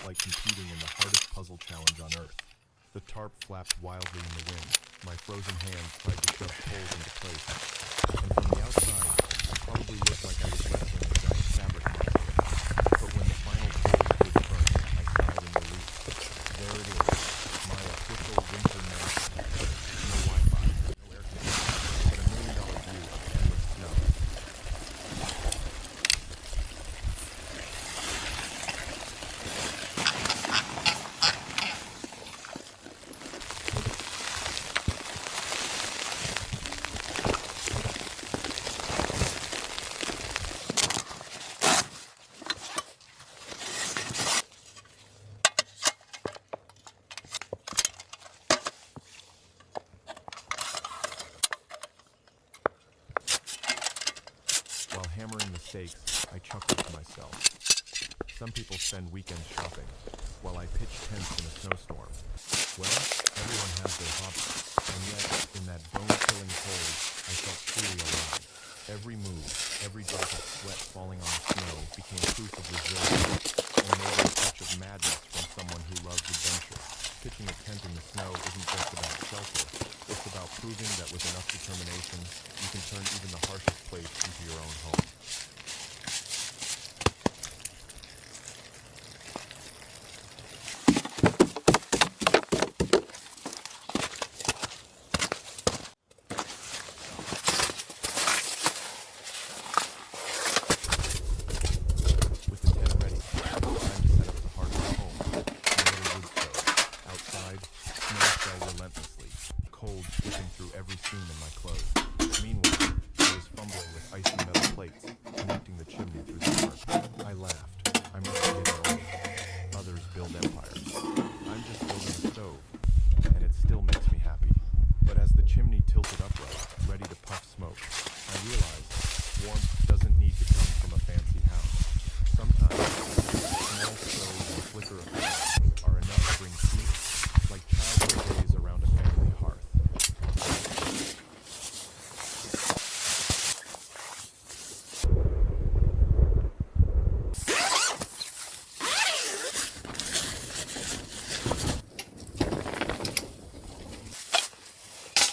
like competing in the hardest puzzle challenge on Earth. The tarp flapped wildly in the wind. My frozen hands tried to shove poles into place. And from the outside, I probably looked like I was wrestling a giant fabric monster. But when the final poles would burn, I sighed in relief. There it is, my official winter masterpiece. No Wi-Fi, no air conditioning, but $1 million view of endless snow. While hammering the stakes, I chuckled to myself. Some people spend weekends shopping, while I pitch tents in a snowstorm. Well, everyone has their hobbies, and yet, in that bone-chilling cold, I felt truly alive. Every move, every drop of sweat falling on the snow became proof of resilience, and maybe a touch of madness from someone who loves adventure. Pitching a tent in the snow isn't just about shelter, it's about proving that with enough determination, you can turn even the harshest place into your own home. With the tent ready, time to set up the heart of the home, a little wood stove. Outside, snow fell relentlessly, cold slipping through every seam in my clothes. Meanwhile, I was fumbling with icy metal plates, connecting the chimney through the tarp. I laughed. I'm not getting old. Others build empires. I'm just building a stove, and it still makes me happy. But as the chimney tilted upright, ready to puff smoke, I realized warmth doesn't need to come from a fancy house. Sometimes, a small stove and flicker of fire are enough to bring peace, like childhood days around a family hearth.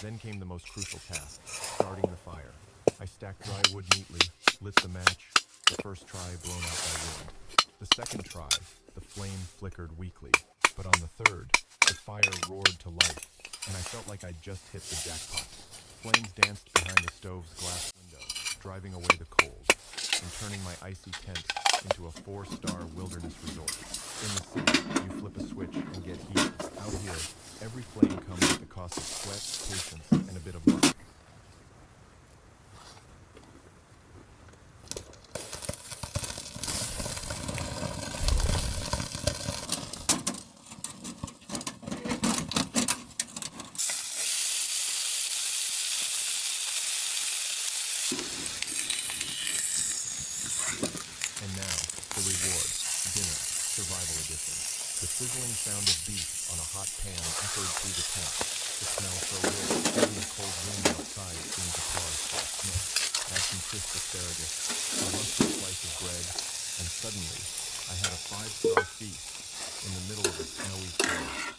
Then came the most crucial task, starting the fire. I stacked dry wood neatly, lit the match, the first try blown out by wind. The second try, the flame flickered weakly, but on the third, the fire roared to life, and I felt like I'd just hit the jackpot. Flames danced behind the stove's glass window, driving away the cold, and turning my icy tent into a 4-star wilderness resort. In the city, you flip a switch and get heat. Out here, every flame comes at the cost of sweat, patience, and a bit of luck. And now, the reward, dinner, survival edition. The sizzling sound of beef on a hot pan echoed through the tent. The smell so rich, even the cold wind outside seemed to pause for a sniff. Add some crisp asparagus, a rustic slice of bread, and suddenly, I had a 5-star feast in the middle of a snowy forest.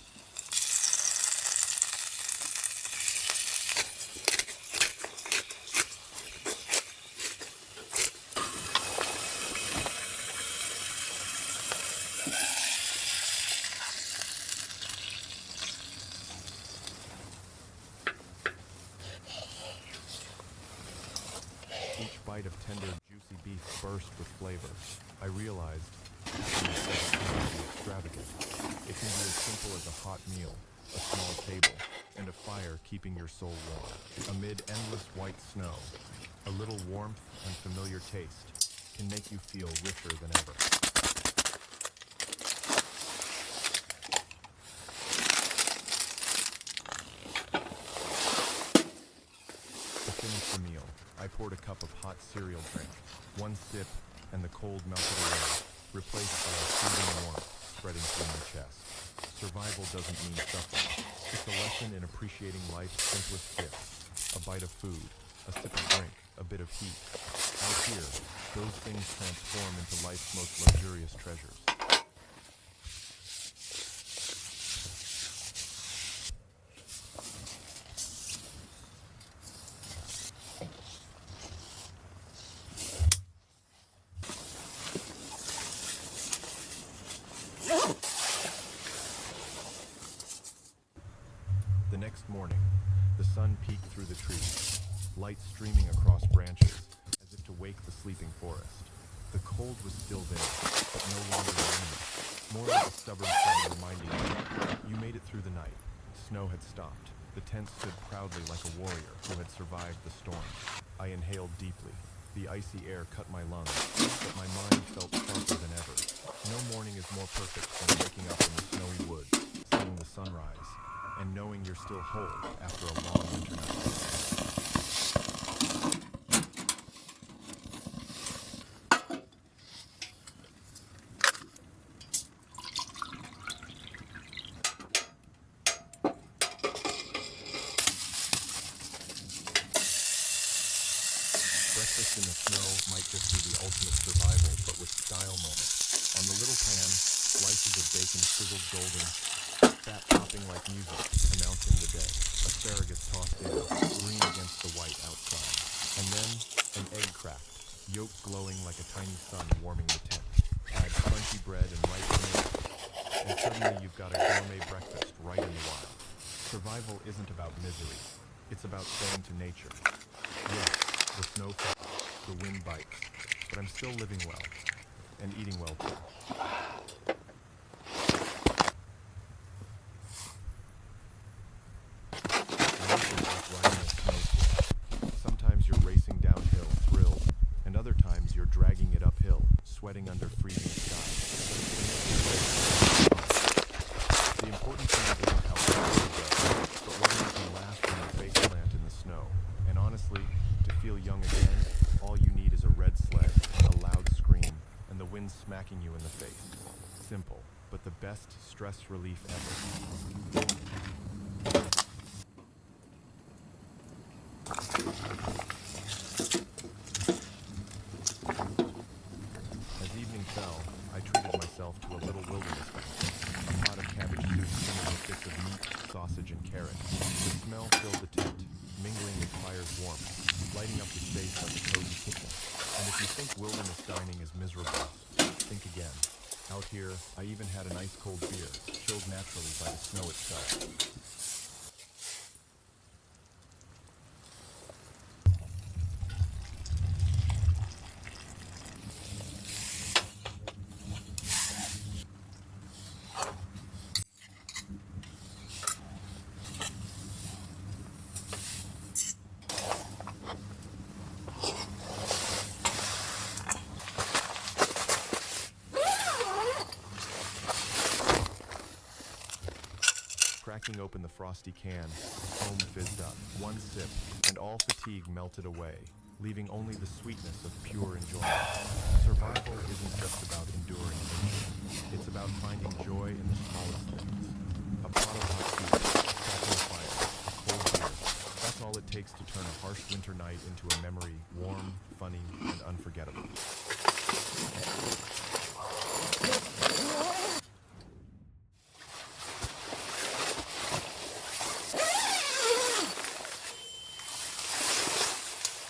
Each bite of tender, juicy beef burst with flavor. I realized happiness doesn't have to be extravagant. It can be as simple as a hot meal, a small table, and a fire keeping your soul warm. Amid endless white snow, a little warmth and familiar taste can make you feel richer than ever. To finish the meal, I poured a cup of hot cereal drink. One sip, and the cold melted away, replaced by a soothing warmth spreading through my chest. Survival doesn't mean suffering. It's a lesson in appreciating life's simplest gifts. A bite of food, a sip of drink, a bit of heat. Out here, those things transform into life's most luxurious treasures. The next morning, the sun peeked through the trees, light streaming across branches, as if to wake the sleeping forest. The cold was still there, but no longer an enemy, more like a stubborn friend reminding you made it through the night. Snow had stopped. The tent stood proudly like a warrior who had survived the storm. I inhaled deeply. The icy air cut my lungs, but my mind felt sharper than ever. No morning is more perfect than waking up in the snowy woods, seeing the sunrise, and knowing you're still whole after a long winter night. Breakfast in the snow might just be the ultimate survival, but with style moments. On the little pan, slices of bacon sizzled golden, fat popping like music, announcing the day. Asparagus tossed in, green against the white outside. And then, an egg cracked, yolk glowing like a tiny sun warming the tent. Add crunchy bread and ripe tomatoes, and suddenly you've got a gourmet breakfast right in the wild. Survival isn't about misery. It's about staying to nature. Yes, the snow falls, the wind bites, but I'm still living well, and eating well too. Life is like riding a snowstorm. Sometimes you're racing downhill, thrilled, and other times you're dragging it uphill, sweating under freezing skies. The important thing isn't how fast you go, but whether you can last when your face plant in the snow. And honestly, to feel young again, all you need is a red sled, a loud scream, and the wind smacking you in the face. Simple, but the best stress relief ever. As evening fell, I treated myself to a little wilderness banquet. A pot of cabbage soup simmered with bits of meat, sausage, and carrot. The smell filled the tent, mingling with fire's warmth, lighting up the space like a cozy kitchen. And if you think wilderness dining is miserable, think again. Out here, I even had an ice-cold beer, chilled naturally by the snow itself. Cracking open the frosty can, foam fizzed up. One sip, and all fatigue melted away, leaving only the sweetness of pure enjoyment. Survival isn't just about enduring nature. It's about finding joy in the smallest things. A pot of hot soup, crackling fire, a cold beer. That's all it takes to turn a harsh winter night into a memory warm, funny, and unforgettable.